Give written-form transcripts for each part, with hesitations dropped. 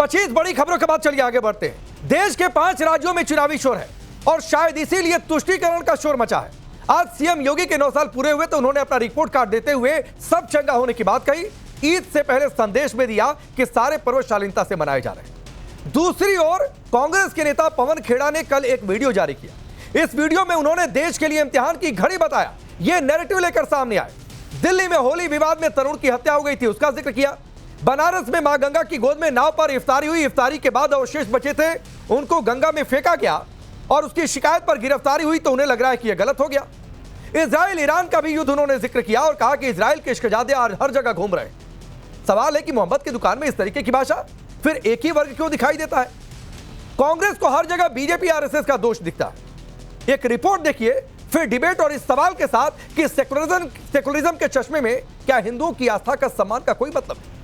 25 बड़ी खबरों के बाद चलिए आगे बढ़ते हैं। देश के 5 राज्यों में चुनावी शोर है और शायद इसीलिए तुष्टीकरण का शोर मचा है। आज सीएम योगी के 9 साल पूरे हुए तो उन्होंने अपना रिपोर्ट कार्ड देते हुए सब चंगा होने की बात कही। ईद से पहले संदेश में दिया कि सारे पर्व शालीनता से मनाए जा रहे हैं। दूसरी ओर कांग्रेस के नेता पवन खेड़ा ने कल एक वीडियो जारी किया। इस वीडियो में उन्होंने देश के लिए इम्तिहान की घड़ी बताया। यह नैरेटिव लेकर सामने आए। दिल्ली में होली विवाद में तरुण की हत्या हो गई थी, उसका जिक्र किया। बनारस में मां गंगा की गोद में नाव पर इफ्तारी हुई। इफ्तारी के बाद अवशेष बचे थे, उनको गंगा में फेंका गया और उसकी शिकायत पर गिरफ्तारी हुई तो उन्हें लग रहा है कि यह गलत हो गया। इजराइल ईरान का भी युद्ध उन्होंने जिक्र किया और कहा कि इजराइल के इश्कजादे आज हर जगह घूम रहे हैं। सवाल है कि मोहब्बत की दुकान में इस तरीके की भाषा फिर एक ही वर्ग क्यों दिखाई देता है? कांग्रेस को हर जगह बीजेपी आरएसएस का दोष दिखता है। एक रिपोर्ट देखिए, फिर डिबेट और इस सवाल के साथ कि सेकुलरिज्म के चश्मे में क्या हिंदुओं की आस्था का सम्मान का कोई मतलब है?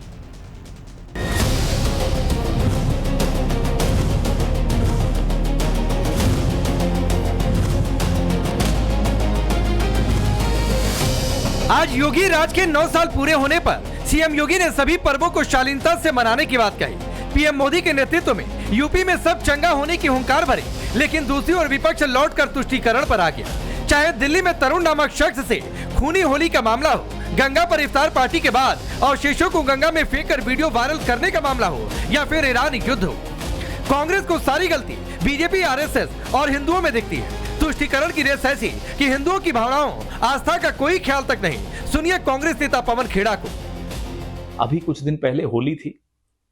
आज योगी राज के 9 साल पूरे होने पर सीएम योगी ने सभी पर्वों को शालीनता से मनाने की बात कही। पीएम मोदी के नेतृत्व में यूपी में सब चंगा होने की हुंकार भरी, लेकिन दूसरी ओर विपक्ष लौटकर तुष्टीकरण पर आ गया। चाहे दिल्ली में तरुण नामक शख्स से खूनी होली का मामला हो, गंगा पर इफ्तार पार्टी के बाद अवशेषों को गंगा में फेंककर वीडियो वायरल करने का मामला हो या फिर ईरान युद्ध हो, कांग्रेस को सारी गलती बीजेपी, आरएसएस और हिंदुओं में दिखती है। तुष्टीकरण की रेस ऐसी कि हिंदुओं की भावनाओं, आस्था का कोई ख्याल तक नहीं। सुनिए कांग्रेस नेता पवन खेड़ा को। अभी कुछ दिन पहले होली थी।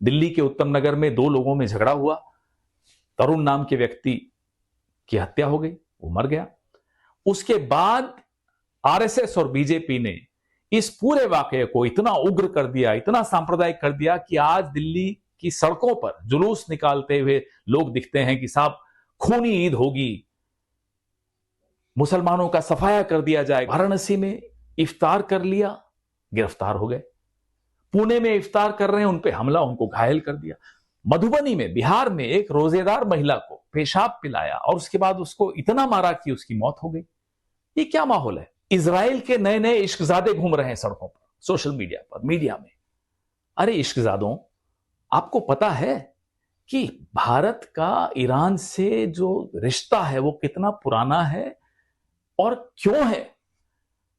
दिल्ली के उत्तम नगर में 2 लोगों में झगड़ा हुआ। तरुण नाम के व्यक्ति की हत्या हो गई, वो मर गया। उसके बाद आरएसएस और बीजेपी ने इस पूरे वाकये को इतना उग्र कर दिया, इतना सांप्रदायिक कर दिया कि आज दिल्ली की सड़कों पर जुलूस निकालते हुए लोग दिखते हैं कि साहब खूनी ईद होगी, मुसलमानों का सफाया कर दिया जाए। वाराणसी में इफ्तार कर लिया, गिरफ्तार हो गए। पुणे में इफ्तार कर रहे हैं, उन पे हमला, उनको घायल कर दिया। मधुबनी में, बिहार में एक रोजेदार महिला को पेशाब पिलाया और उसके बाद उसको इतना मारा कि उसकी मौत हो गई। ये क्या माहौल है? इजराइल के नए नए इश्कजादे घूम रहे हैं सड़कों पर, सोशल मीडिया पर, मीडिया में। अरे इश्कजादों, आपको पता है कि भारत का ईरान से जो रिश्ता है वो कितना पुराना है और क्यों है?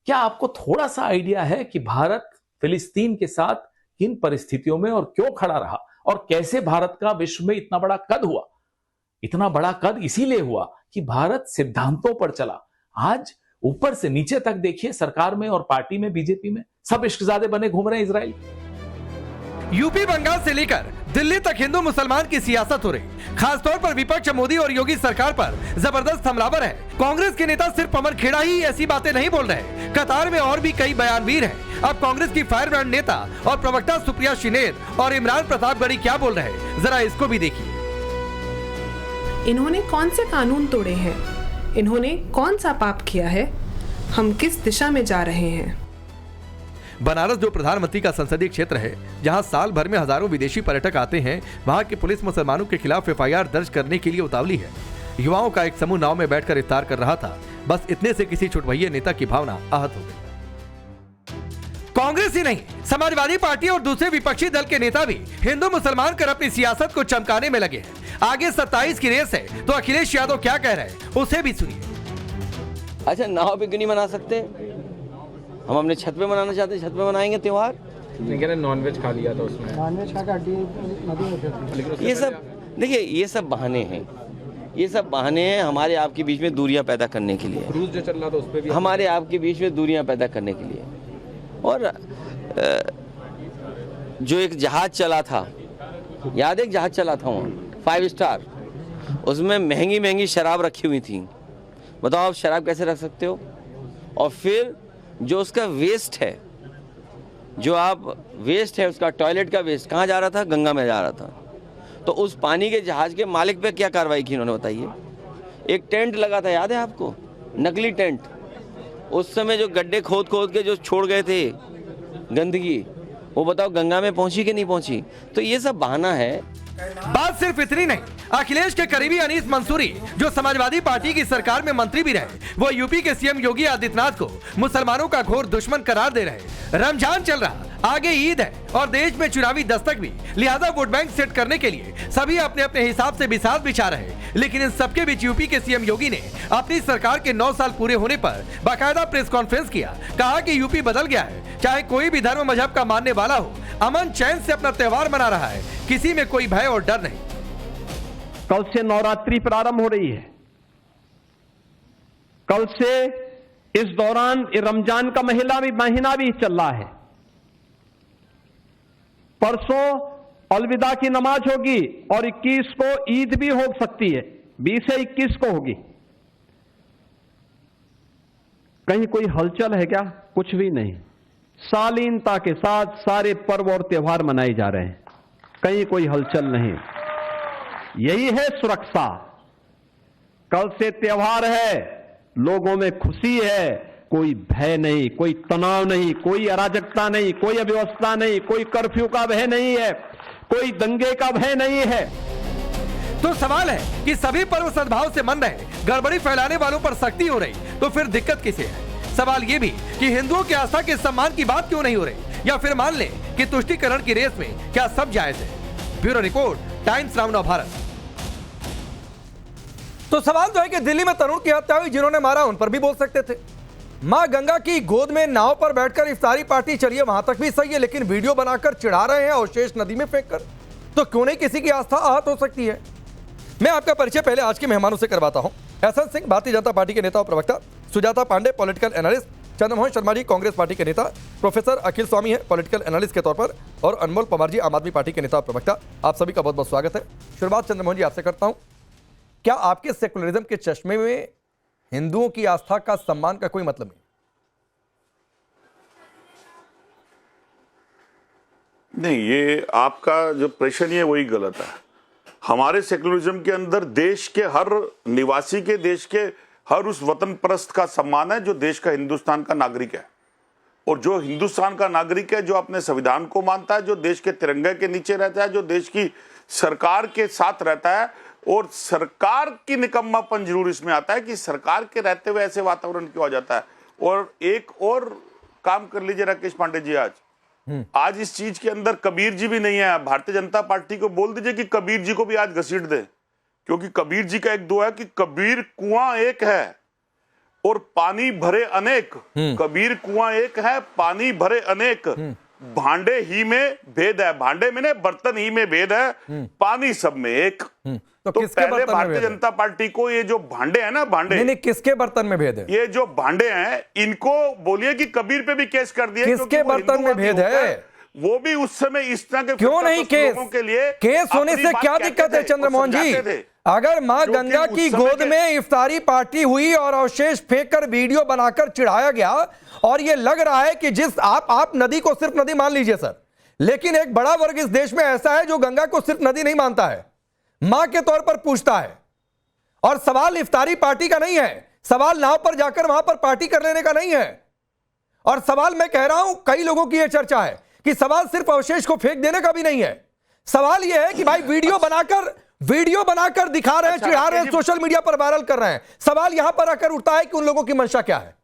क्या आपको थोड़ा सा आइडिया है कि भारत फिलिस्तीन के साथ किन परिस्थितियों में और क्यों खड़ा रहा और कैसे भारत का विश्व में इतना बड़ा कद हुआ? इतना बड़ा कद इसीलिए हुआ कि भारत सिद्धांतों पर चला। आज ऊपर से नीचे तक देखिए, सरकार में और पार्टी में, बीजेपी में सब इश्कजादे बने घूम रहे हैं इजराइल। यूपी, बंगाल से लेकर दिल्ली तक हिंदू मुसलमान की सियासत हो रही। खासतौर पर विपक्ष मोदी और योगी सरकार पर जबरदस्त हमलावर है। कांग्रेस के नेता सिर्फ पवन खेड़ा ही ऐसी बातें नहीं बोल रहे, कतार में और भी कई बयानवीर हैं। अब कांग्रेस की फायरब्रांड नेता और प्रवक्ता सुप्रिया शिनेर और इमरान प्रतापगढ़ी क्या बोल रहे हैं, जरा इसको भी देखिए। इन्होंने कौन से कानून तोड़े हैं? इन्होंने कौन सा पाप किया है? हम किस दिशा में जा रहे हैं? बनारस जो प्रधानमंत्री का संसदीय क्षेत्र है, जहां साल भर में हजारों विदेशी पर्यटक आते हैं, वहां की पुलिस मुसलमानों के खिलाफ एफआईआर दर्ज करने के लिए उतावली है। युवाओं का एक समूह नाव में बैठकर इफ्तार कर रहा था, बस इतने से किसी छुटभइये नेता की भावना आहत हो गई। कांग्रेस ही नहीं, समाजवादी पार्टी और दूसरे विपक्षी दल के नेता भी हिंदू मुसलमान कर अपनी सियासत को चमकाने में लगे हैं। आगे 27 की रेस है, तो अखिलेश यादव क्या कह रहे हैं उसे भी सुनिए। अच्छा, नाव पे क्यों नहीं मना सकते? हम अपने छत पे मनाना चाहते हैं, छत पे मनाएंगे त्योहार। नॉनवेज खा लिया था उसमें, नॉनवेज खा कर ये सब देखिए, ये सब बहाने हैं, ये सब बहाने हैं हमारे आपके बीच में दूरियां पैदा करने के लिए। क्रूज जो चल रहा था उस पे भी हमारे आपके बीच में दूरियां पैदा करने के लिए। और जो एक जहाज चला था, याद है, एक जहाज चला था वहाँ 5 स्टार, उसमें महंगी महंगी शराब रखी हुई थी। बताओ आप शराब कैसे रख सकते हो? और फिर जो उसका वेस्ट है, जो आप वेस्ट है उसका, टॉयलेट का वेस्ट कहाँ जा रहा था? गंगा में जा रहा था। तो उस पानी के जहाज के मालिक पे क्या कार्रवाई की इन्होंने, बताइए? एक टेंट लगा था, याद है आपको? नकली टेंट। उस समय जो गड्ढे खोद खोद के जो छोड़ गए थे गंदगी, वो बताओ गंगा में पहुंची कि नहीं पहुंची? तो ये सब बहाना है। बात सिर्फ इतनी नहीं, अखिलेश के करीबी अनीस मंसूरी, जो समाजवादी पार्टी की सरकार में मंत्री भी रहे, वो यूपी के सीएम योगी आदित्यनाथ को मुसलमानों का घोर दुश्मन करार दे रहे। रमजान चल रहा, आगे ईद है और देश में चुनावी दस्तक भी, लिहाजा वोट बैंक सेट करने के लिए सभी अपने अपने हिसाब से बिसात बिछा रहे हैं। लेकिन इन सबके बीच यूपी के सीएम योगी ने अपनी सरकार के 9 साल पूरे होने पर बाकायदा प्रेस कॉन्फ्रेंस किया। कहा कि यूपी बदल गया है, चाहे कोई भी धर्म मजहब का मानने वाला हो, अमन चैन से अपना त्योहार मना रहा है, किसी में कोई भय और डर नहीं। कल से नवरात्रि प्रारंभ हो रही है। कल से इस दौरान रमजान का महीना भी चल रहा है। परसों अलविदा की नमाज होगी और 21 को ईद भी हो सकती है, 20 से 21 को होगी। कहीं कोई हलचल है क्या? कुछ भी नहीं। शालीनता के साथ सारे पर्व और त्योहार मनाए जा रहे हैं, कहीं कोई हलचल नहीं। यही है सुरक्षा। कल से त्योहार है, लोगों में खुशी है, कोई भय नहीं, कोई तनाव नहीं, कोई अराजकता नहीं, कोई अव्यवस्था नहीं, कोई कर्फ्यू का भय नहीं है, कोई दंगे का भय नहीं है। तो सवाल है कि सभी पर्व सद्भाव से मन रहे, गड़बड़ी फैलाने वालों पर सख्ती हो रही, तो फिर दिक्कत किसे है? सवाल ये भी कि हिंदुओं की आस्था के सम्मान की बात क्यों नहीं हो रही, या फिर मान ले कि तुष्टीकरण की रेस में क्या सब जायज है? Bureau report, times now Bharat. तो सवाल तो है कि दिल्ली में तरुण की हत्या हुई, जिन्होंने मारा उन पर भी बोल सकते थे। मां गंगा की गोद में नाव पर बैठकर इफ्तारी पार्टी चलिए वहां तक भी सही है, लेकिन वीडियो बनाकर चिढ़ा रहे हैं अवशेष नदी में फेंककर, तो क्यों नहीं किसी की आस्था आहत हो सकती है? मैं आपका परिचय पहले आज के मेहमानों से करवाता हूं। एहसन सिंह भारतीय जनता पार्टी के नेता और प्रवक्ता, Sujata Pandey political analyst, Chandramohan Sharma ji Congress party के नेता, प्रोफेसर अखिल स्वामी है पॉलिटिकल एनालिस्ट के तौर पर, और अनमोल पवार जी आम आदमी पार्टी के नेता और प्रवक्ता। आप सभी का बहुत बहुत स्वागत है। शुरुआत चंद्रमोहन जी आपसे करता हूं। क्या आपके सेकुलरिज्म के चश्मे में हिंदुओं की आस्था का सम्मान का कोई मतलब नहीं? नहीं, ये आपका जो प्रश्न है वही गलत है। हमारे सेकुलरिज्म के अंदर देश के हर निवासी के, देश के हर उस वतन परस्त का सम्मान है जो देश का, हिंदुस्तान का नागरिक है। और जो हिंदुस्तान का नागरिक है, जो अपने संविधान को मानता है, जो देश के तिरंगे के नीचे रहता है, जो देश की सरकार के साथ रहता है, और सरकार की निकम्मापन जरूर इसमें आता है कि सरकार के रहते हुए ऐसे वातावरण क्यों आ जाता है। और एक और काम कर लीजिए राकेश पांडे जी, आज इस चीज के अंदर कबीर जी भी नहीं है। भारतीय जनता पार्टी को बोल दीजिए कि कबीर जी को भी आज घसीट दे, क्योंकि कबीर जी का एक दुआ है कि कबीर कुआं एक है और पानी भरे अनेक। कबीर कुआं एक है, पानी भरे अनेक, भांडे ही में भेद है। भांडे में ने बर्तन ही में भेद है, पानी सब में एक। तो पहले भारतीय जनता पार्टी को ये जो भांडे हैं ना, भांडे नहीं, किसके बर्तन में भेद है? ये जो भांडे हैं, इनको बोलिए कि कबीर पे भी केस कर दिया। किसके बर्तन में भेद है? वो भी उस समय इस तरह के क्यों नहीं केस? के लिए केस होने से क्या दिक्कत है चंद्रमोहन जी? अगर मां गंगा की गोद में इफ्तारी पार्टी हुई और अवशेष फेंककर वीडियो बनाकर चिढ़ाया गया, और ये लग रहा है कि जिस आप नदी को सिर्फ नदी मान लीजिए सर, लेकिन एक बड़ा वर्ग इस देश में ऐसा है जो गंगा को सिर्फ नदी नहीं मानता है, मां के तौर पर पूछता है। और सवाल इफ्तारी पार्टी का नहीं है, सवाल नाव पर जाकर वहां पर पार्टी कर लेने का नहीं है। और सवाल मैं कह रहा हूं, कई लोगों की यह चर्चा है कि सवाल सिर्फ अवशेष को फेंक देने का भी नहीं है। सवाल यह है कि भाई वीडियो बनाकर दिखा रहे हैं, चिढ़ा रहे हैं, सोशल मीडिया पर वायरल कर रहे हैं। सवाल यहां पर आकर उठता है कि उन लोगों की मंशा क्या है?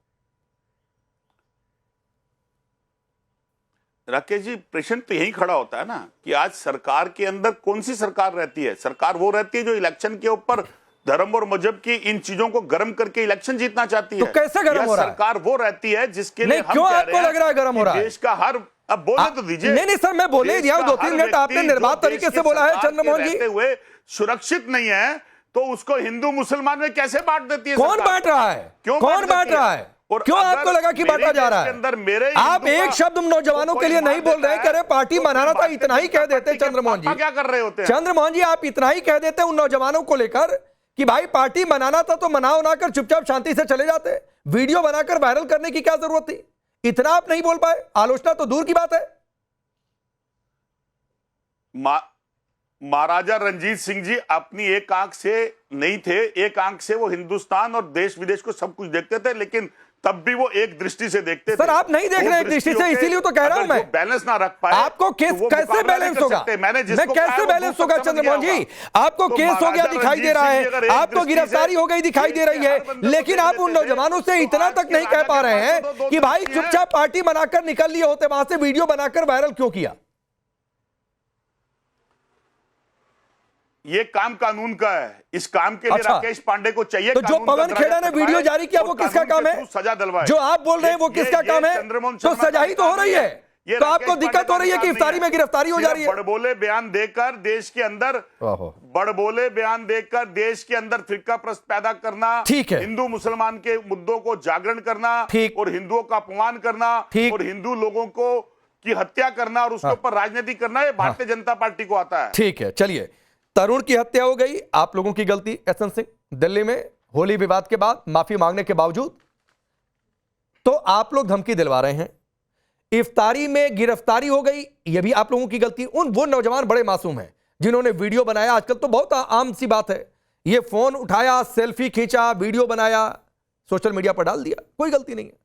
राकेश जी, प्रश्न तो यही खड़ा होता है ना कि आज सरकार के अंदर कौन सी सरकार रहती है? सरकार वो रहती है जो इलेक्शन के ऊपर धर्म और मजहब की इन चीजों को गर्म करके इलेक्शन जीतना चाहती है। तो कैसे गर्म हो रहा है? सरकार वो रहती है जिसके लिए क्यों आपको लग रहा है गर्म हो रहा है? देश का हर, अब बोलने तो दीजिए। नहीं सर, मैं बोले दिया 2-3 मिनट आपने निर्बाध तरीके से बोला है चंद्रमोहन जी। हुए सुरक्षित नहीं है तो उसको हिंदू मुसलमान में कैसे बांट देती है? कौन बांट रहा है? कौन बांट रहा है? और क्यों आपको लगा कि बांटा जा रहा है? आप एक शब्द नौजवानों के लिए नहीं बोल रहे हैं, कह रहे पार्टी मनाना था, इतना ही कह देते चंद्रमोहन जी। क्या कर रहे होते हैं चंद्रमोहन जी? आप इतना ही कह देते उन नौजवानों को लेकर कि भाई पार्टी मनाना था तो मनाओ ना कर चुपचाप शांति से चले जाते। वीडियो बनाकर वायरल करने की क्या जरूरत थी? इतना आप नहीं बोल पाए, आलोचना तो दूर की बात है। महाराजा रंजीत सिंह जी अपनी एक आंख से नहीं थे, एक आंख से वो हिंदुस्तान और देश विदेश को सब कुछ देखते थे, लेकिन तब भी वो एक दृष्टि से देखते थे। सर आप नहीं देख रहे हैं दृष्टि से, इसीलिए तो कह रहा हूं मैं, बैलेंस ना रख पाए आपको केस कैसे बैलेंस होगा, मैं कैसे बैलेंस होगा चंद्रमोहन जी, आपको केस हो गया दिखाई दे रहा है, आपको गिरफ्तारी हो गई दिखाई दे रही है, लेकिन आप उन नौजवानों से इतना तक नहीं कह पा रहे हैं कि भाई चुपचाप पार्टी बनाकर निकल लिए होते वहां से, वीडियो बनाकर वायरल क्यों किया? ये काम कानून का है, इस काम के लिए अच्छा। राकेश पांडे को चाहिए। तो जो पवन खेड़ा ने वीडियो जारी किया वो किसका काम है? सजा दिलवाए। जो आप बोल रहे हैं वो किसका काम है? तो सजा ही तो हो रही है, तो आपको दिक्कत हो रही है कि इफ्तारी में गिरफ्तारी हो जा रही है। बड़बोले बयान देकर देश के अंदर बड़बोले बयान देकर देश के अंदर फिरका प्रस्त पैदा करना, ठीक है, हिंदू मुसलमान के मुद्दों को जागरण करना और हिंदुओं का अपमान करना और हिंदू लोगों को की हत्या करना और उसके ऊपर राजनीति करना, ये भारतीय जनता पार्टी को आता है। ठीक है, चलिए, तरुण की हत्या हो गई, आप लोगों की गलती, एसएन सिंह दिल्ली में होली विवाद के बाद माफी मांगने के बावजूद तो आप लोग धमकी दिलवा रहे हैं, इफ्तारी में गिरफ्तारी हो गई, यह भी आप लोगों की गलती। वो नौजवान बड़े मासूम हैं जिन्होंने वीडियो बनाया, आजकल तो बहुत आम सी बात है, ये फोन उठाया, सेल्फी खींचा, वीडियो बनाया, सोशल मीडिया पर डाल दिया, कोई गलती नहीं है।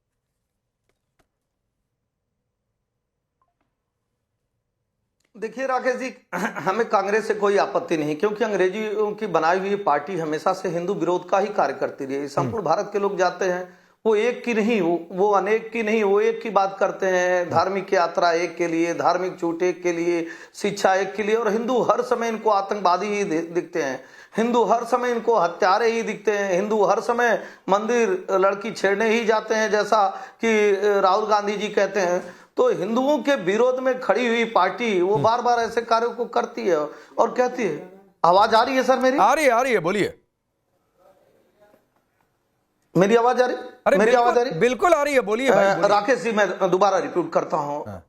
देखिए राकेश जी, हमें कांग्रेस से कोई आपत्ति नहीं, क्योंकि अंग्रेजियों की बनाई हुई पार्टी हमेशा से हिंदू विरोध का ही कार्य करती रही। संपूर्ण भारत के लोग जाते हैं, वो एक की नहीं, वो अनेक की नहीं, वो एक की बात करते हैं। धार्मिक यात्रा एक के लिए, धार्मिक छूट एक के लिए, शिक्षा एक के लिए, और हिंदू हर समय इनको आतंकवादी ही दिखते हैं, हिंदू हर समय इनको हत्यारे ही दिखते हैं, हिंदू हर समय मंदिर लड़की छेड़ने ही जाते हैं, जैसा कि राहुल गांधी जी कहते हैं। तो हिंदुओं के विरोध में खड़ी हुई पार्टी वो बार बार ऐसे कार्यों को करती है और कहती है। आवाज आ रही है सर मेरी? आ रही है, बोलिए। मेरी आवाज आ रही? अरे मेरी आवाज आ रही? बिल्कुल आ रही है, बोलिए भाई। राकेश जी, मैं दोबारा रिपीट करता हूं।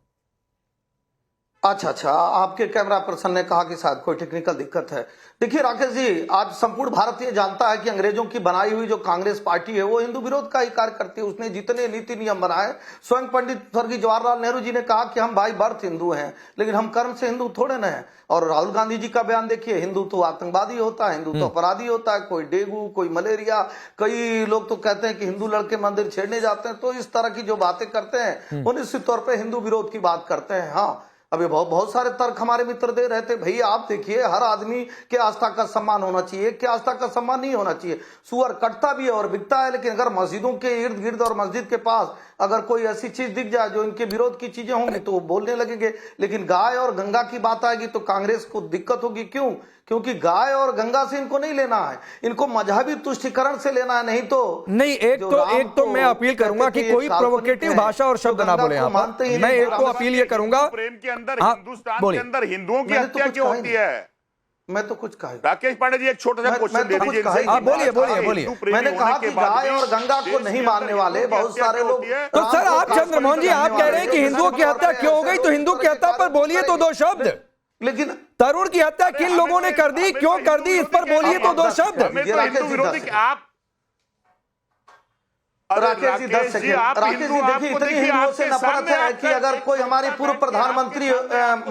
अच्छा, आपके कैमरा पर्सन ने कहा कि शायद कोई टेक्निकल दिक्कत है। देखिए राकेश जी, आज संपूर्ण भारतीय जानता है कि अंग्रेजों की बनाई हुई जो कांग्रेस पार्टी है वो हिंदू विरोध का ही कार्य करती है। उसने जितने नीति नियम बनाए, स्वयं पंडित स्वर्गीय जवाहरलाल नेहरू जी ने कहा कि हम भाई बर्थ हिंदू हैं, लेकिन हम कर्म से हिंदू थोड़े न हैं। और राहुल गांधी जी का बयान देखिए, हिंदू तो आतंकवादी होता है, हिंदू तो अपराधी होता है, कोई डेंगू, कोई मलेरिया, कई लोग तो कहते हैं कि हिंदू लड़के मंदिर छेड़ने जाते हैं। तो इस तरह की जो बातें करते हैं वो निश्चित तौर पर हिंदू विरोध की बात करते हैं। हाँ, अभी बहुत सारे तर्क हमारे मित्र दे रहे थे। भैया आप देखिए, हर आदमी के आस्था का सम्मान होना चाहिए, क्या आस्था का सम्मान नहीं होना चाहिए। सुअर कटता भी है और बिकता है, लेकिन अगर मस्जिदों के इर्द गिर्द और मस्जिद के पास अगर कोई ऐसी चीज दिख जाए जो इनके विरोध की चीजें होंगी तो वो बोलने लगेंगे। लेकिन गाय और गंगा की बात आएगी तो कांग्रेस को दिक्कत होगी। क्यों? क्योंकि गाय और गंगा से इनको नहीं लेना है, इनको मजहबी तुष्टिकरण से लेना है। नहीं नहीं, एक तो मैं अपील करूंगा कि कोई प्रोवोकेटिव भाषा और शब्द ना बोले यहाँ पर। मैं एक तो अपील ये करूंगा, प्रेम के अंदर हिंदुस्तान के अंदर हिंदुओं की हत्या क्यों होती है? मैं तो कुछ कहा। राकेश पांडे जी, एक छोटा सा क्वेश्चन दे दीजिए। आप बोलिए। मैंने कहा कि गाय और गंगा को नहीं मानने वाले बहुत सारे लोग। तो सर आप चंद्रमोहन जी, आप कह रहे हैं कि हिंदुओं की हत्या क्यों हो गई, तो हिंदू की हत्या पर बोलिए तो दो शब्द। लेकिन तरुण की हत्या किन लोगों ने कर दी, क्यों कर दी, इस पर बोलिए तो दो शब्द। राकेश जी 10 सेकंड। राकेश जी देखिए, इतनी हिंदुओं से नफरत है कि अगर कोई हमारी पूर्व प्रधानमंत्री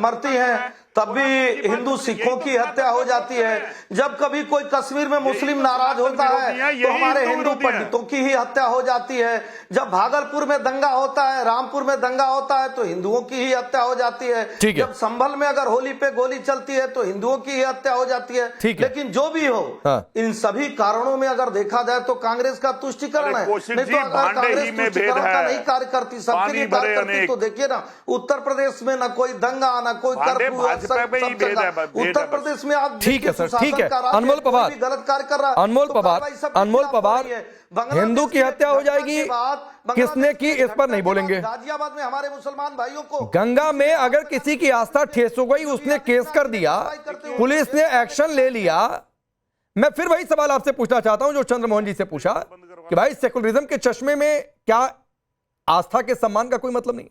मरती है तब भी हिंदू सिखों की हत्या हो जाती है। जब कभी कोई कश्मीर में मुस्लिम नाराज होता है तो हमारे हिंदू पंडितों की ही हत्या हो जाती है। जब भागलपुर में दंगा होता है, रामपुर में दंगा होता है तो हिंदुओं की ही हत्या हो जाती है। जब संभल में अगर होली पे गोली चलती है तो हिंदुओं की ही हत्या हो जाती है। लेकिन जो भी हो, इन सभी कारणों में अगर देखा जाए तो कांग्रेस का तुष्टिकरण है। नहीं तो अगर कांग्रेस तुष्टिकरण का नहीं कार्य करती, सबके लिए कार्य करती, तो देखिए ना, उत्तर प्रदेश में न कोई दंगा, न कोई कर्फ्यू, उत्तर प्रदेश में आप ठीक है सर, ठीक है। अनमोल पवार गलत कार्य कर रहा है। अनमोल पवार, हिंदू की हत्या हो जाएगी, किसने की इस पर नहीं बोलेंगे। गाजियाबाद में हमारे मुसलमान भाइयों को गंगा में अगर किसी की आस्था ठेस हो गई, उसने केस कर दिया, पुलिस ने एक्शन ले लिया। मैं फिर वही सवाल आपसे पूछना चाहता हूं जो चंद्रमोहन जी से पूछा कि भाई सेकुलरिज्म के चश्मे में क्या आस्था के सम्मान का कोई मतलब नहीं?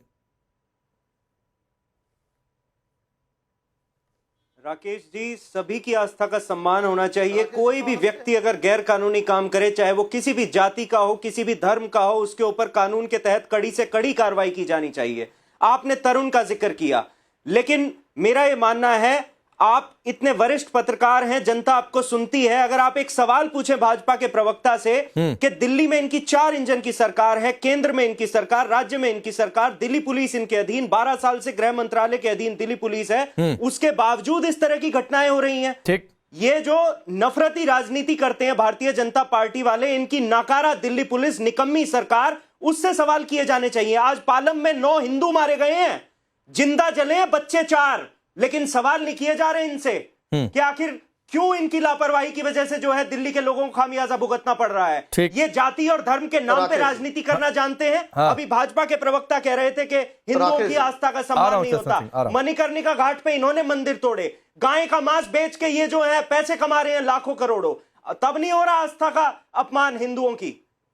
राकेश जी, सभी की आस्था का सम्मान होना चाहिए। कोई भी व्यक्ति अगर गैर कानूनी काम करे, चाहे वो किसी भी जाति का हो, किसी भी धर्म का हो, उसके ऊपर कानून के तहत कड़ी से कड़ी कार्रवाई की जानी चाहिए। आपने तरुण का जिक्र किया, लेकिन मेरा ये मानना है आप इतने वरिष्ठ पत्रकार हैं, जनता आपको सुनती है, अगर आप एक सवाल पूछे भाजपा के प्रवक्ता से कि दिल्ली में इनकी 4 इंजन की सरकार है, केंद्र में इनकी सरकार, राज्य में इनकी सरकार, दिल्ली पुलिस इनके अधीन, 12 साल से गृह मंत्रालय के अधीन दिल्ली पुलिस है, उसके बावजूद इस तरह की घटनाएं हो रही हैं। ठीक, ये जो नफरती राजनीति करते हैं भारतीय जनता पार्टी वाले, इनकी नाकारा दिल्ली पुलिस, निकम्मी सरकार, उससे सवाल किए जाने चाहिए। आज पालम में 9 हिंदू मारे गए हैं, जिंदा जले हैं बच्चे 4, लेकिन सवाल नहीं किए जा रहे इनसे कि आखिर क्यों इनकी लापरवाही की वजह से जो है दिल्ली के लोगों को खामियाजा भुगतना पड़ रहा है। ये जाति और धर्म के नाम पे राजनीति करना जानते हैं। अभी भाजपा के प्रवक्ता कह रहे थे कि हिंदुओं की आस्था का सम्मान नहीं होता। मणिकर्णिका घाट पे इन्होंने मंदिर तोड़े, गाय का मांस बेच के ये जो है पैसे कमा रहे हैं लाखों करोड़ों, तब नहीं हो रहा आस्था का अपमान हिंदुओं की,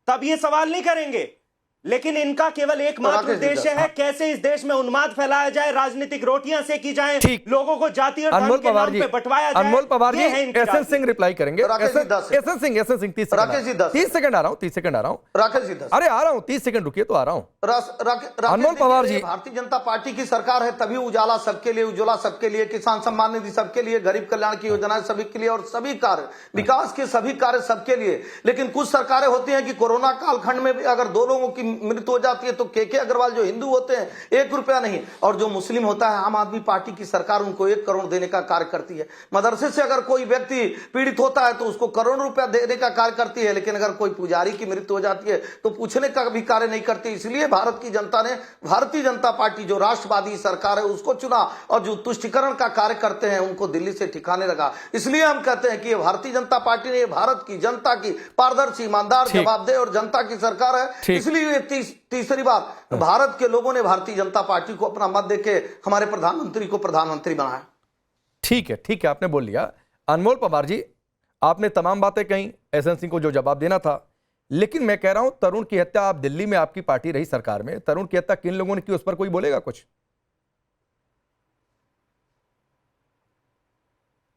तब ये सवाल नहीं करेंगे। लेकिन इनका केवल एकमात्र उद्देश्य है कैसे इस देश में उन्माद फैलाया जाए, राजनीतिक रोटियां सेकी जाएं, लोगों को जाति और धर्म के नाम पे बंटवाया जाए। अनमोल पवार जी, एसएन सिंह रिप्लाई करेंगे। एसएन सिंह 30 सेकंड आ रहा हूं, 30 सेकंड आ रहा हूं। राकेश जी 10, अरे आ रहा हूं, 30 सेकंड रुकिए तो आ रहा हूं। अनमोल पवार जी, भारतीय जनता पार्टी की सरकार है तभी उजाला सबके लिए, उज्ज्वला सबके लिए, किसान सम्मान निधि सबके लिए, गरीब कल्याण की योजनाएं सभी के लिए और सभी कार्य विकास के सभी कार्य सबके लिए। लेकिन कुछ सरकारें होती हैं कि कोरोना कालखंड में भी अगर 2 लोगों की मृत्यु हो जाती है तो के अग्रवाल जो हिंदू होते हैं 1 रुपया नहीं, और जो मुस्लिम होता है आम आदमी पार्टी की सरकार उनको 1 करोड़ देने का कार्य करती है। मदरसे से अगर कोई व्यक्ति पीड़ित होता है तो उसको करोड़ों रुपया देने का कार्य करती है, लेकिन अगर कोई पुजारी की मृत्यु हो जाती है तो पूछने का भी कार्य नहीं करती। इसलिए भारत की जनता ने भारतीय जनता पार्टी जो राष्ट्रवादी सरकार है उसको चुना, और जो तुष्टिकरण का कार्य करते हैं उनको दिल्ली से ठिकाने लगा। इसलिए हम कहते हैं कि ये भारतीय जनता पार्टी ने भारत की जनता की पारदर्शी, ईमानदार, जवाबदेह और जनता की सरकार है। इसलिए तीसरी बात, भारत के लोगों ने भारतीय जनता पार्टी को अपना मत देके हमारे प्रधानमंत्री को प्रधानमंत्री बनाया। ठीक है, आपने बोल लिया। अनमोल पवार जी, आपने तमाम बातें कही, एसएन सिंह को जो जवाब देना था, लेकिन मैं कह रहा हूं तरुण की हत्या, आप दिल्ली में आपकी पार्टी रही सरकार में, तरुण की हत्या किन लोगों ने की उस पर कोई बोलेगा कुछ?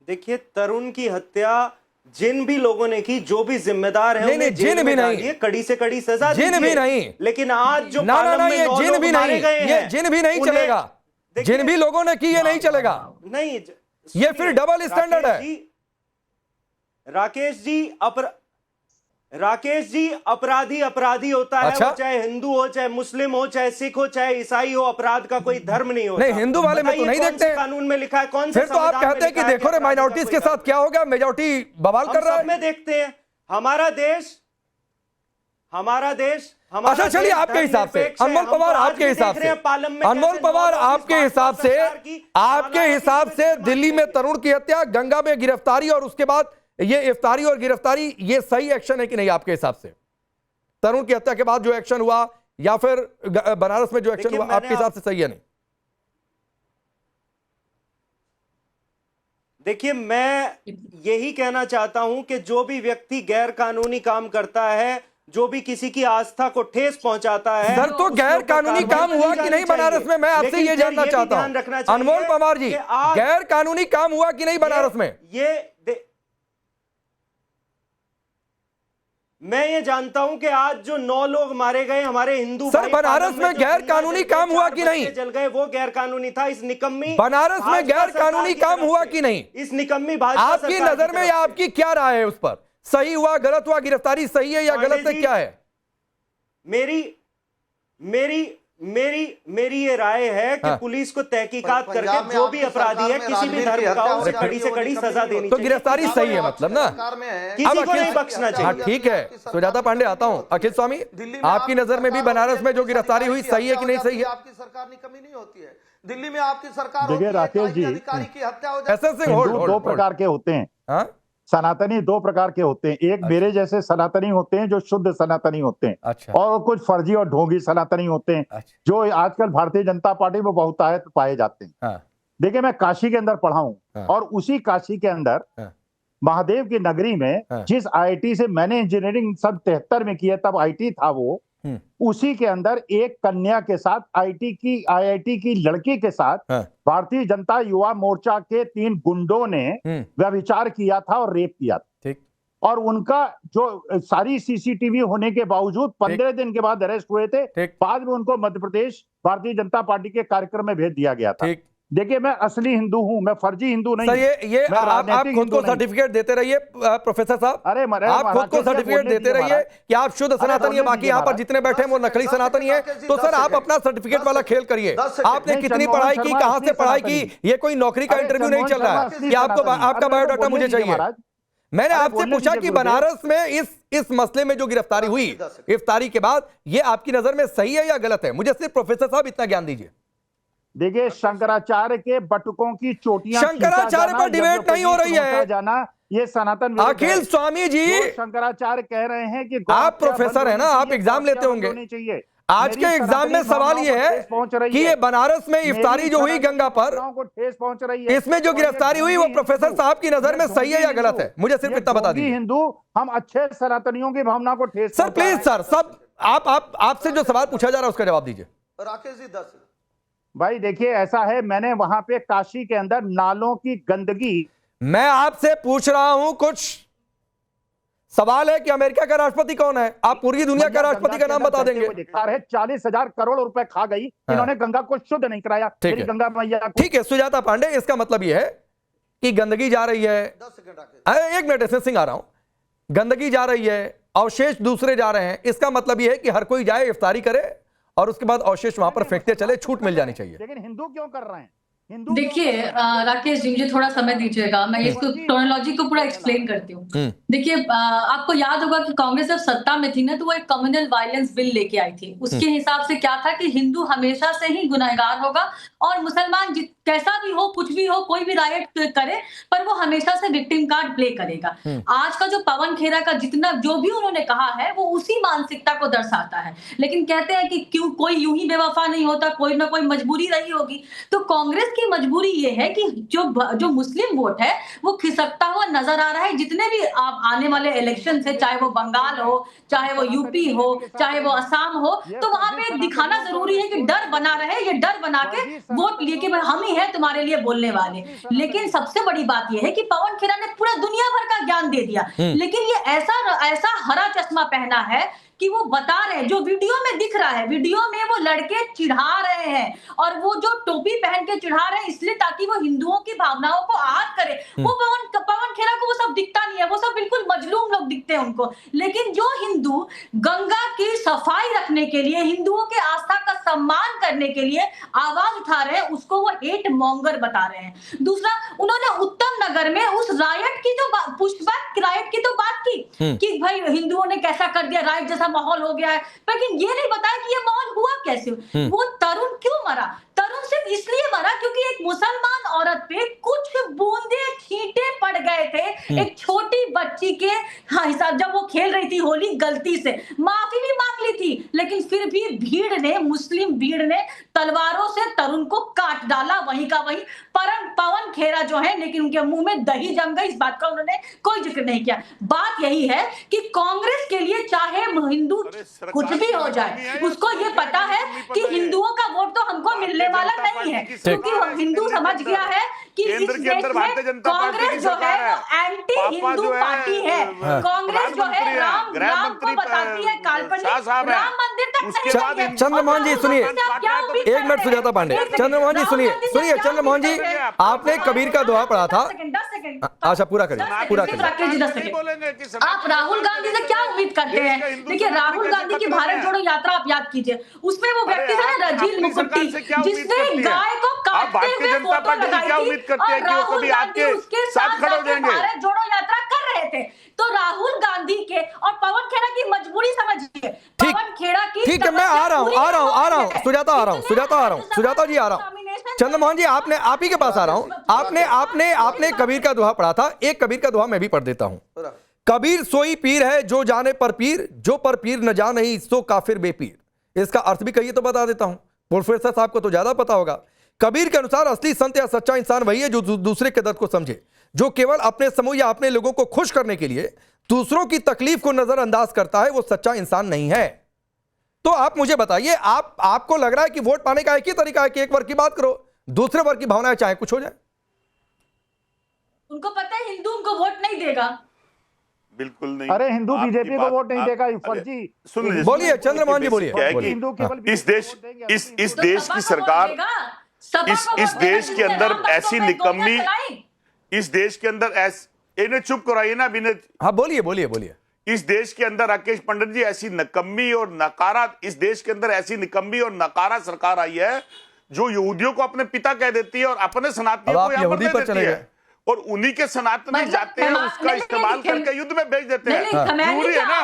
देखिए, तरुण की हत्या जिन भी लोगों ने की, जो भी जिम्मेदार है, नहीं, जिन भी नहीं, कड़ी से कड़ी सजा जिन भी नहीं, लेकिन आज जो ना ये जिन भी नहीं, ये जिन भी नहीं चलेगा, जिन भी लोगों ने की ये नहीं चलेगा, नहीं, ये फिर डबल स्टैंडर्ड है। राकेश जी, अपराधी होता है। अच्छा? वो चाहे हिंदू हो, चाहे मुस्लिम हो, चाहे सिख हो, चाहे ईसाई हो, अपराध का कोई धर्म नहीं होता। नहीं, हिंदू वाले में तो नहीं देखते, कानून में लिखा है, कौन से फिर तो आप कहते हैं कि देखो रे माइनॉरिटीज के साथ क्या हो गया, मेजॉरिटी बवाल कर रहा है। में देखते हैं हमारा देश अच्छा चलिए, आपके हिसाब से अनमोल पवार, आपके हिसाब से अनमोल पवार, आपके हिसाब से दिल्ली में तरुण की हत्या, गंगा में गिरफ्तारी और उसके बाद ये इफ्तारी और गिरफ्तारी, ये सही एक्शन है कि नहीं आपके हिसाब से? तरुण की हत्या के बाद जो एक्शन हुआ या फिर बनारस में जो एक्शन हुआ, आपके हिसाब से सही है नहीं? देखिए, मैं यही कहना चाहता हूं कि जो भी व्यक्ति गैर कानूनी काम करता है, जो भी किसी की आस्था को ठेस पहुंचाता है, सर, तो गैर कानूनी काम हुआ कि नहीं बनारस में? मैं आपसे ये जानना चाहता हूं अनमोल पवार जी, गैर कानूनी काम हुआ कि नहीं बनारस में? मैं ये जानता हूं कि आज जो 9 लोग मारे गए हमारे हिंदू, सर बनारस में गैर कानूनी काम हुआ कि नहीं? जल गए, वो गैर कानूनी था। इस निकम्मी बनारस में गैर कानूनी काम हुआ कि नहीं? इस निकम्मी भाजपा आपकी नजर में या आपकी क्या राय है उस पर? सही हुआ, गलत हुआ, गिरफ्तारी सही है या गलत है, क्या है? मेरी ये राय है कि पुलिस को तहकीकात करके जो भी अपराधी है, किसी भी धर्म का हो, उसे कड़ी से कड़ी सजा देनी चाहिए। तो गिरफ्तारी सही है मतलब ना, किसी को नहीं बख्शना चाहिए। ठीक है, सुजाता पांडे आता हूं। अखिल स्वामी, आपकी नजर में भी बनारस में जो गिरफ्तारी हुई सही है कि नहीं सही है? आपकी सरकार की कमी नहीं होती है, दिल्ली में आपकी सरकार देखिए राकेश जी, अधिकारी की हत्या हो जाती है। दो प्रकार के होते हैं, सनातनी 2 प्रकार के होते हैं। एक मेरे जैसे सनातनी होते हैं जो शुद्ध सनातनी होते हैं, अच्छा, और कुछ फर्जी और ढोंगी सनातनी होते हैं, अच्छा, जो आजकल भारतीय जनता पार्टी में बहुतायत पाए जाते हैं। देखिए, मैं काशी के अंदर पढ़ा हूं, और उसी काशी के अंदर महादेव की नगरी में जिस आईआईटी से मैंने इंजीनियरिंग सन 73 में किया, तब आईटी था वो, उसी के अंदर एक कन्या के साथ आईआईटी की लड़की के साथ भारतीय जनता युवा मोर्चा के 3 गुंडों ने व्यभिचार किया था और रेप किया था। और उनका जो सारी सीसीटीवी होने के बावजूद 15 दिन के बाद अरेस्ट हुए थे। बाद में उनको मध्य प्रदेश भारतीय जनता पार्टी के कार्यक्रम में भेज दिया गया था। देखिए मैं असली हिंदू हूं, मैं फर्जी हिंदू नहीं। सर ये आप खुद को सर्टिफिकेट देते रहिए प्रोफेसर साहब। अरे आप खुद को सर्टिफिकेट देते रहिए कि आप शुद्ध सनातनी है, बाकी यहाँ पर जितने बैठे हैं वो नकली सनातनी है। तो सर आप अपना सर्टिफिकेट वाला खेल करिए। आपने कितनी पढ़ाई की, कहां से पढ़ाई की? ये कोई नौकरी का इंटरव्यू नहीं चल रहा है कि आपको आपका बायोडाटा मुझे चाहिए। मैंने आपसे पूछा कि बनारस में इस मसले में जो गिरफ्तारी हुई इफ्तारी के बाद, ये आपकी नजर में सही है या गलत है? मुझे सिर्फ प्रोफेसर साहब इतना ज्ञान दीजिए। देखिए शंकराचार्य के बटुकों की चोटियां, शंकराचार्य पर डिबेट नहीं हो रही है जाना, ये सनातन अखिल स्वामी जी। शंकराचार्य कह रहे हैं कि आप प्रोफेसर है ना, आप एग्जाम लेते होंगे। आज के एग्जाम में सवाल ये है कि ये बनारस में इफ्तारी जो हुई गंगा पर, ठेस पहुंच रही है, इसमें जो गिरफ्तारी हुई वो प्रोफेसर साहब की नजर में सही है या गलत है? मुझे सिर्फ इतना बता दीजिए। हिंदू हम अच्छे सनातनियों की भावना को ठेस। सर प्लीज सर, सब आपसे जो सवाल पूछा जा रहा है उसका जवाब दीजिए। राकेश जी 10 भाई देखिए ऐसा है, मैंने वहां पे काशी के अंदर नालों की गंदगी, मैं आपसे पूछ रहा हूं, कुछ सवाल है कि अमेरिका का राष्ट्रपति कौन है? आप पूरी दुनिया का राष्ट्रपति का नाम बता देंगे। 40,000 करोड़ रुपए खा गई इन्होंने, गंगा को शुद्ध नहीं कराया। ठीक है गंगा मैया, ठीक है सुजाता पांडे, इसका मतलब यह है कि गंदगी जा रही है। 10 सेकंड एक मिनट एसएस सिंह आ रहा हूं। गंदगी जा रही है, अवशेष दूसरे जा रहे हैं, इसका मतलब यह है कि हर कोई जाए इफ्तारी करे और उसके बाद अवशेष वहां पर फेंकते चले, छूट मिल जानी चाहिए। लेकिन हिंदू क्यों कर रहे हैं? देखिए राकेश जी, मुझे थोड़ा समय दीजिएगा, मैं इसको क्रोनोलॉजी को पूरा एक्सप्लेन करती हूँ। देखिए आपको याद होगा कि कांग्रेस जब सत्ता में थी ना, तो वो एक कम्युनल वायलेंस बिल लेके आई थी। उसके हिसाब से क्या था कि हिंदू हमेशा से ही गुनहगार होगा और मुसलमान कैसा भी हो, कुछ भी हो, कोई भी राइट करे, पर वो हमेशा से विक्टिम कार्ड प्ले करेगा। आज का जो पवन खेरा का जितना जो भी उन्होंने कहा है वो उसी मानसिकता को दर्शाता है। लेकिन कहते हैं कि क्यों कोई यूं ही बेवफा नहीं होता, कोई ना कोई मजबूरी रही होगी। तो कांग्रेस की मजबूरी ये है कि जो मुस्लिम वोट है वो खिसकता हुआ नजर आ रहा है। जितने भी आप आने वाले इलेक्शन से, चाहे वो बंगाल हो, चाहे वो यूपी हो, चाहे वो असम हो, तो वहां पे दिखाना जरूरी है कि डर बना रहे, ये डर बना के वोट लिए कि हम ही है तुम्हारे लिए बोलने वाले। लेकिन सबसे बड़ी बात यह है कि पवन खेरा ने पूरा दुनिया भर का ज्ञान दे दिया, लेकिन ये ऐसा हरा चश्मा पहना है कि वो बता रहे हैं, जो वीडियो में दिख रहा है, वीडियो में वो लड़के चिढ़ा रहे हैं और वो जो टोपी पहन के चिढ़ा रहे हैं इसलिए ताकि वो हिंदुओं की भावनाओं को आहत करे। वो पवन खेरा को वो सब दिखता नहीं है, वो सब बिल्कुल मजलूम लोग दिखते हैं उनको। लेकिन जो हिंदू गंगा की सफाई रखने के लिए, हिंदुओं के आस्था का सम्मान करने के लिए आवाज उठा रहे हैं, उसको वो हेट मॉन्गर बता रहे हैं। दूसरा, उन्होंने उत्तम नगर में उस रायट की जो पुशबैक रायट की तो बात की कि भाई हिंदुओं ने कैसा कर दिया, रायट जैसा माहौल हो गया है, लेकिन ये नहीं बताया कि ये माहौल हुआ कैसे। वो तरुण क्यों मरा? तरुण सिर्फ इसलिए मरा क्योंकि एक मुसलमान औरत पे कुछ बूंदे छींटे पड़ गए थे एक छोटी बच्ची के हिसाब, जब वो खेल रही थी होली, गलती से माफी भी मांग ली थी, लेकिन फिर भी भीड़ ने, मुस्लिम भीड़ ने तलवारों से तरुण को काट डाला, वहीं का वहीं। पवन खेरा जो है, लेकिन उनके मुंह में दही जम गई, इस बात का उन्होंने कोई जिक्र नहीं किया। बात यही है कि कांग्रेस के लिए चाहे हिंदू कुछ भी हो जाए, उसको ये पता है कि हिंदुओं का वोट तो हमको मिलने वाला नहीं है, क्योंकि हिंदू समझ गया है कि इस देश में कांग्रेस जो है वो एंटी हिंदू पार्टी है। कांग्रेस जो है राम को बताती है काल्पनिक, राम मंदिर तक। चंद्रमोहन जी सुनिए, एक मिनट सुजाता पांडे। चंद्रमोहन जी सुनिए, चंद्रमोहन जी, आपने कबीर का दोहा पढ़ा था। अच्छा पूरा करिए, पूरा करिए। आप राहुल गांधी से क्या उम्मीद करते हैं? देखिए राहुल गांधी की भारत जोड़ो यात्रा आप याद कीजिए, उसमें वो व्यक्ति है रजील मुकुट्टी, जिसने गाय को काटते हुए फोटो लगाई थी और राहुल गांधी उसके साथ भारत जोड़ो यात्रा कर रहे थे। तो राहुल गांधी के और पवन खेड़ा की मजबूरी समझिए। पवन खेड़ा की, ठीक है, मैं आ रहा हूँ सुजाता आ रहा हूँ सुजाता जी आ रहा हूँ। चंद्रमोहन जी आप ही के पास आ रहा हूँ। आपने कबीर का दोहा पढ़ा था, एक कबीर का दोहा मैं भी पढ़ देता हूँ। कबीर सोई पीर है जो जाने पर पीर, जो पर पीर न जाने ही सो काफिर बेपीर। इसका अर्थ भी कहिए तो बता देता हूं, प्रोफेसर साहब को तो ज्यादा पता होगा। कबीर के अनुसार असली संत या सच्चा इंसान वही है जो दूसरे के दर्द को समझे, जो केवल अपने समूह या अपने लोगों को खुश करने के लिए दूसरों की तकलीफ को नजरअंदाज करता है, वो सच्चा इंसान नहीं है। तो आप मुझे बताइए, आपको लग रहा है कि वोट पाने का एक ही तरीका है कि एक वर्ग की बात करो, दूसरे वर्ग की भावनाएं चाहे कुछ हो जाए? उनको पता है हिंदू उनको वोट नहीं देगा। बिल्कुल नहीं। अरे हिंदू बीजेपी को वोट नहीं देगा, फर्जी। बोलिए चंद्रमोहन जी, बोलिए। इस देश की सरकार इस देश के अंदर ऐसी निकम्मी, इस देश के अंदर इन्हें चुप कराइए ना अभी। हाँ बोलिए बोलिए बोलिए। इस देश के अंदर राकेश पंडित जी ऐसी निकम्मी और नकारा, इस देश के अंदर ऐसी निकम्मी और नकारा सरकार आई है जो यहूदियों को अपने पिता कह देती है और अपने सनातनियों को यहाँ पर दे देती है, और उन्हीं के सनातनी जाते हैं उसका इस्तेमाल करके युद्ध में भेज देते हैं। जरूरी है ना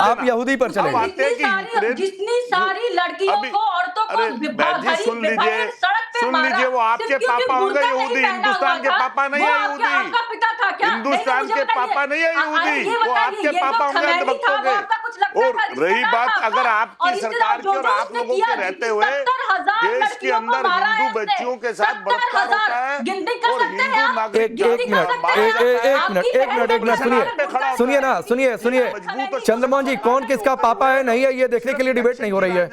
आप यहूदी पर चले गए। जितनी सारी लड़कियों को, औरतों को सुन लीजिए, वो आपके पापा होंगे यहूदी, हिंदुस्तान के पापा नहीं है यहूदी, हिंदुस्तान के पापा नहीं है यहूदी, वो आपके पापा होंगे अंधभक्तों के। और रही बात अगर आपकी सरकार की और आप लोगों के रहते हुए देश के अंदर हिंदू बच्चियों के साथ बलात्कार होता है और हिंदू नागरिक एक मिनट सुनिए चंद्रमोहन जी, कौन किसका पापा है नहीं है ये देखने के लिए डिबेट नहीं हो रही है,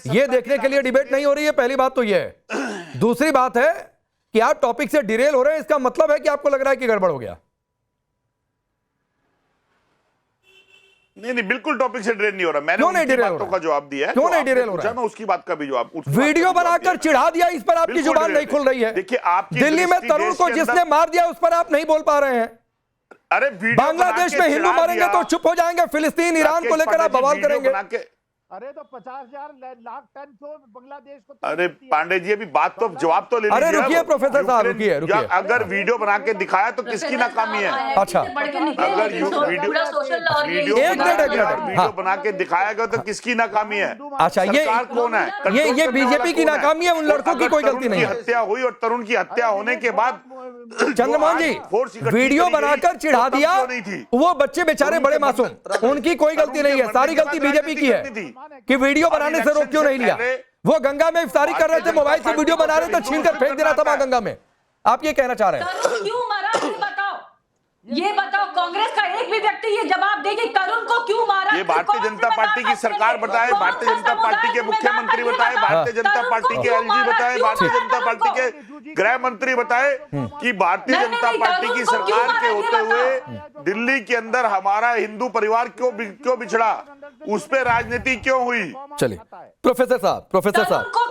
ये देखने के लिए डिबेट नहीं हो रही है। पहली बात तो ये है। दूसरी बात है कि आप टॉपिक से डिरेल हो रहे हैं, इसका मतलब है कि आपको लग रहा है कि गड़बड़ हो गया। नहीं, बिल्कुल टॉपिक से डिरेल नहीं हो रहा। मैंने उनकी बातों का जवाब दिया है। क्यों नहीं डिरेल हो रहा है? मैं उसकी बात का भी जवाब, वीडियो बनाकर चिढ़ा दिया, इस पर आपकी जुबान नहीं खुल रही है। देखिए, आपकी दिल्ली में तरुण को जिसने मार दिया उस पर आप नहीं बोल पा रहे हैं। अरे बांग्लादेश में हिंदू मरेंगे तो चुप हो जाएंगे, फिलिस्तीन ईरान को लेकर आप बवाल करेंगे। अरे तो 50,000 लाख टन क्यों बांग्लादेश को? अरे पांडे जी, अभी बात तो जवाब तो ले लीजिए। अरे रुकिए प्रोफेसर साहब, रुकिए। अगर वीडियो बना के दिखाया तो किसकी नाकामी है? अच्छा, अगर वीडियो बना के दिखाया गया तो किसकी नाकामी है? अच्छा, ये कौन है? ये बीजेपी की नाकामी है, उन लड़कों की कोई गलती नहीं है। हत्या हुई और तरुण की हत्या होने के बाद चंद्रमोहन जी वीडियो बनाकर चिढ़ा दिया, वो बच्चे बेचारे बड़े मासूम, उनकी कोई गलती नहीं है, सारी गलती बीजेपी की है कि वीडियो बनाने से रोक क्यों नहीं लिया। वो गंगा में इफ्तारी कर रहे थे, मोबाइल से वीडियो बना रहे थे, छीन कर फेंक देना था वहां गंगा में। आप ये कहना चाह रहे हैं? क्यों मारा ये बताओ, कांग्रेस का एक भी व्यक्ति ये जवाब दे कि तरुण को क्यों मारा? ये भारतीय जनता पार्टी की सरकार बताए, भारतीय जनता पार्टी के मुख्यमंत्री बताए, भारतीय जनता पार्टी के एलजी बताए, भारतीय जनता पार्टी के गृह मंत्री बताए कि भारतीय जनता पार्टी की सरकार के होते हुए दिल्ली के अंदर हमारा हिंदू परिवार क्यों बिछड़ा, उस पर राजनीति क्यों हुई? चलिए प्रोफेसर साहब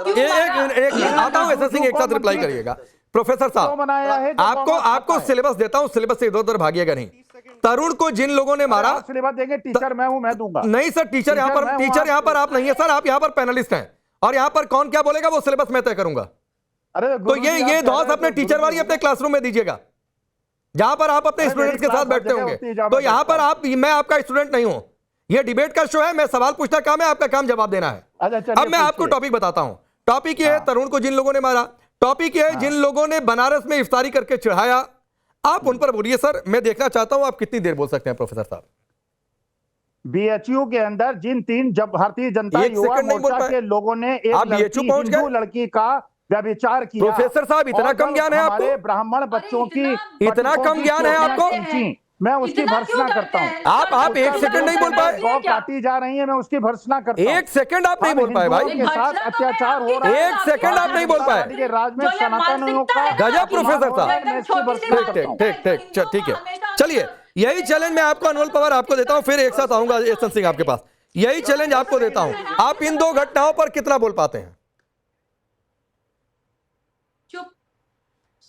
एक आता हूं, ऐसा सिंह एक साथ रिप्लाई करिएगा। प्रोफेसर साहब, आपको सिलेबस देता हूं, सिलेबस से इधर उधर भागिएगा नहीं। तरुण को जिन लोगों ने मारा, सिलेबस देंगे, टीचर मैं हूं, मैं दूंगा। नहीं सर, टीचर यहाँ पर आप नहीं है सर, आप यहाँ पर पैनलिस्ट हैं, और यहाँ पर कौन क्या बोलेगा वो सिलेबस मैं तय करूंगा। अरे तो ये धौस अपने टीचर वाली अपने क्लासरूम में दीजिएगा, जहां पर आप अपने स्टूडेंट्स के साथ बैठते होंगे। तो यहाँ पर मैं आपका स्टूडेंट नहीं हूं, ये डिबेट का शो है, मैं सवाल पूछना काम है, आपका काम जवाब देना है। अब मैं आपको टॉपिक बताता हूं। टॉपिक ये है तरुण को जिन लोगों ने मारा, टॉपिक ये है जिन लोगों ने बनारस में इफ्तारी करके चढ़ाया। आप उन पर बोलिए सर, मैं देखना चाहता हूं आप कितनी देर बोल सकते हैं प्रोफेसर साहब। बीएचयू के अंदर जिन 3 जब भारतीय जनता युवा मोर्चा के लोगों ने एक हिंदू लड़की का व्यभिचार किया। प्रोफेसर साहब, इतना कम ज्ञान है आपको? ब्राह्मण बच्चों की इतना कम ज्ञान है आपको? मैं उसकी भर्त्सना करता हूँ। आप एक सेकंड नहीं बोल पाए? गौ काटी जा रही है, मैं उसकी भर्त्सना करता हूँ। एक सेकंड आप नहीं बोल पाए भाई? के साथ अत्याचार हो रहा है, एक सेकंड आप नहीं बोल पाए? राज में सनातनियों का गजब प्रोफेसर साहब, ठीक है। चलिए, यही चैलेंज मैं आपको, अनमोल पवार आपको देता हूँ, फिर एक साथ आऊंगा यशवंत सिंह आपके पास। यही चैलेंज आपको देता हूँ, आप इन 2 घटनाओं पर कितना बोल पाते हैं?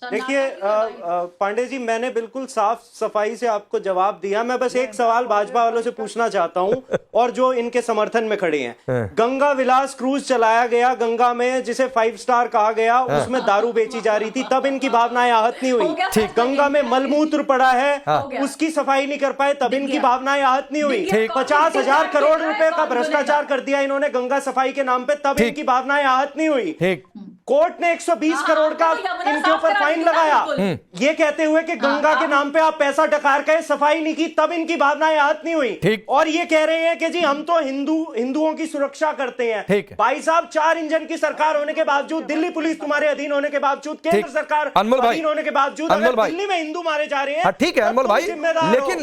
देखिए पांडे जी, मैंने बिल्कुल साफ सफाई से आपको जवाब दिया। मैं बस एक सवाल भाजपा वालों से पूछना चाहता हूं, और जो इनके समर्थन में खड़े हैं। गंगा विलास क्रूज चलाया गया, गंगा में जिसे 5 स्टार कहा गया, उसमें दारू बेची जा रही थी, तब इनकी भावनाएं आहत नहीं हुई। गंगा में मलमूत्र पड़ा है, उसकी सफाई नहीं कर पाए, तब इनकी भावनाएं आहत नहीं हुई। 50,000 करोड़ रुपए का भ्रष्टाचार कर दिया इन्होंने गंगा सफाई के नाम पे, तब इनकी भावनाएं आहत नहीं हुई। कोर्ट ने 120 करोड़ का इनके ऊपर फाइन लगाया, ये कहते हुए कि गंगा के नाम पे आप पैसा डकार के सफाई नहीं की, तब इनकी भावनाएं आहत नहीं हुई। और ये कह रहे हैं कि जी हम तो हिंदुओं की सुरक्षा करते हैं। भाई साहब, 4 इंजन की सरकार होने के बावजूद, दिल्ली पुलिस तुम्हारे अधीन होने के बावजूद, केंद्र सरकार अधीन होने के बावजूद, अगर दिल्ली में हिंदू मारे जा रहे हैं, ठीक है अनमोल भाई,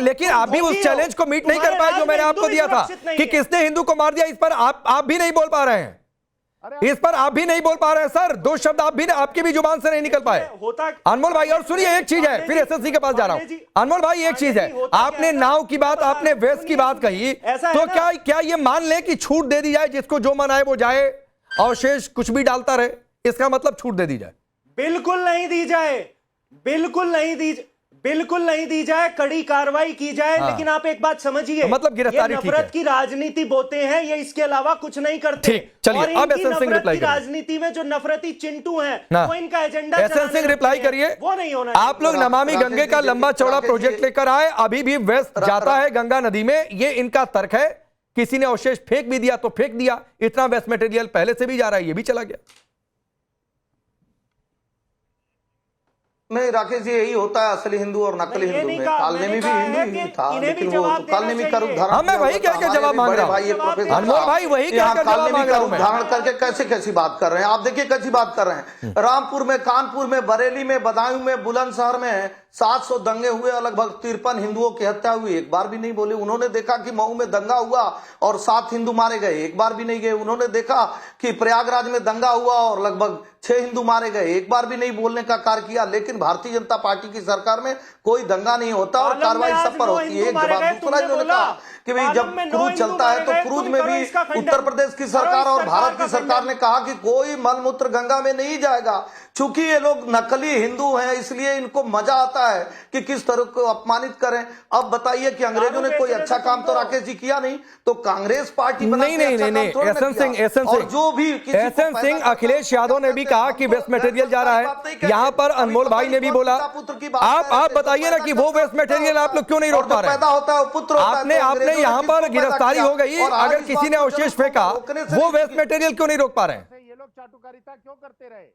लेकिन आप भी उस चैलेंज को मीट नहीं कर पाए जो मैंने आपको दिया था कि किसने हिंदू को मार दिया। इस पर आप भी नहीं बोल पा रहे हैं, इस पर आप भी नहीं बोल पा रहे हैं सर। 2 शब्द आपकी भी जुबान से नहीं निकल पाए अनमोल भाई। और सुनिए, एक चीज है, फिर एसएससी के पास जा रहा हूं। अनमोल भाई, एक चीज है, आपने नाव की बात, आपने वेस्ट की बात कही, तो क्या ये मान लें कि छूट दे दी जाए, जिसको जो मन आए वो जाए और शेष कुछ भी डालता रहे? इसका मतलब छूट दे दी जाए? बिल्कुल नहीं दी जाए, बिल्कुल नहीं दी जाए, कड़ी कार्रवाई की जाए। लेकिन आप एक बात समझिए, तो मतलब गिरफ्तारी ये ठीक है। नफरत की राजनीति बोते हैं, ये इसके अलावा कुछ नहीं करते। ठीक, चलिए, और अब इनकी एसएन सिंह नफरत रिप्लाई की करिए। राजनीति में जो नफरती चिंटू हैं, ना। वो इनका एजेंडा एसएन सिंह रिप्लाई करिए। वो नहीं होना आप लोग नमामि गंगे का लंबा चौड़ा प्रोजेक्ट लेकर आए, अभी भी वेस्ट जाता है गंगा नदी में, ये इनका तर्क है। किसी ने अवशेष फेंक भी दिया तो फेंक दिया, इतना वेस्ट मटेरियल पहले से भी जा रहा है, ये भी चला गया। नहीं राकेश जी, यही होता है असली हिंदू और नकली हिंदू में। कालनेमी भी हिंदू ही था, लेकिन वो कालनेमी का रूप धारण। हाँ, मैं वही कह के जवाब मांग रहा हूँ अनमोल भाई, वही कह के जवाब मांग रहा हूँ मैं। धारण करके कैसे कैसी बात कर रहे हैं आप? देखिए कैसी बात कर रहे हैं। रामपुर में, कानपुर में, बरेली में, बदायूं में, बुलंदशहर में 700 दंगे हुए, लगभग 53 हिंदुओं की हत्या हुई, एक बार भी नहीं बोले। उन्होंने देखा कि मऊ में दंगा हुआ और 7 हिंदू मारे गए, एक बार भी नहीं गए। उन्होंने देखा कि प्रयागराज में दंगा हुआ और लगभग 6 हिंदू मारे गए, एक बार भी नहीं बोलने का कार्य किया। लेकिन भारतीय जनता पार्टी की सरकार में कोई दंगा नहीं होता और कार्रवाई सब पर होती है। एक जवाब दूसरा इन्होंने कहा कि भाई जब क्रूज चलता है तो क्रूज में भी उत्तर प्रदेश की सरकार और भारत की सरकार ने कहा कि कोई मलमूत्र गंगा में नहीं जाएगा। चूंकि ये लोग नकली हिंदू हैं, इसलिए इनको मजा आता है कि किस तरह को अपमानित करें। अब बताइए कि अंग्रेजों ने कोई अच्छा काम तो राकेश जी किया नहीं, तो कांग्रेस पार्टी नहीं, एसएन सिंह, अखिलेश यादव ने भी कहा कि वेस्ट मटेरियल जा रहा है, यहां पर अनमोल भाई ने भी बोला। आप बताइए ना कि वो वेस्ट मटेरियल आप लोग क्यों नहीं रोक पा रहे? पैदा होता है पुत्र, आपने यहाँ पर गिरफ्तारी हो गई, अगर किसी ने अवशेष फेंका, वो वेस्ट मटेरियल क्यों नहीं रोक पा रहे हैं? ये लोग चाटुकारिता क्यों करते रहे?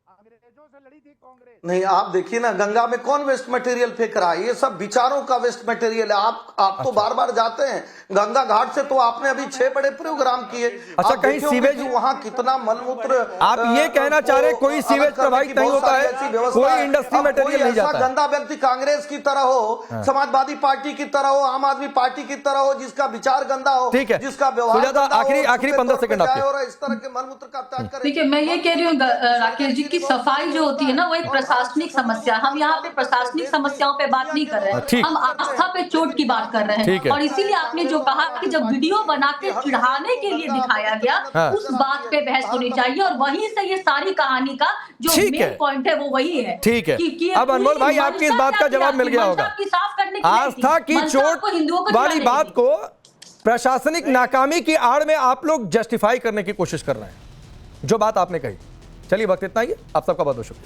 अंग्रेजों से लड़ी थी कांग्रेस। नहीं, आप देखिए ना, गंगा में कौन वेस्ट मटेरियल फेंक रहा है? ये सब विचारों का वेस्ट मटेरियल है। आप तो बार बार जाते हैं गंगा घाट से, तो आपने अभी 6 बड़े प्रोग्राम किए। अच्छा, कहीं सीवेज वहाँ कितना मलमूत्र, आप ये कहना चाह रहे कोई सीवेज प्रभावित नहीं होता है, कोई इंडस्ट्री मटेरियल नहीं जाता है? गंदा व्यक्ति कांग्रेस की तरह हो, समाजवादी पार्टी की तरह हो, आम आदमी पार्टी की तरह हो, जिसका विचार गंदा हो, ठीक है, जिसका व्यवहार आखिरी 15 सेकंड आपके। और इस तरह के मलमूत्र का त्याग करें। देखिए, मैं ये कह रही हूँ राकेश जी की सफाई जो होती है ना, वो एक प्रशासनिक समस्या। हम यहाँ पे प्रशासनिक समस्याओं पे बात नहीं कर रहे हैं, हम आस्था पे चोट की बात कर रहे हैं। और इसीलिए आपने जो कहा कि जब वीडियो बना के चिढ़ाने के लिए दिखाया गया, उस बात पे बहस होनी चाहिए। और वहीं से ये सारी कहानी का जो मेन पॉइंट है वो वही है। ठीक है, अब अनमोल भाई आपकी इस बात का जवाब मिल गया होगा। आस्था की चोट वाली बात को प्रशासनिक नाकामी की आड़ में आप लोग जस्टिफाई करने की कोशिश कर रहे हैं, जो बात आपने कही। चलिए, वक्त इतना ही है। आप सबका बहुत बहुत शुक्रिया।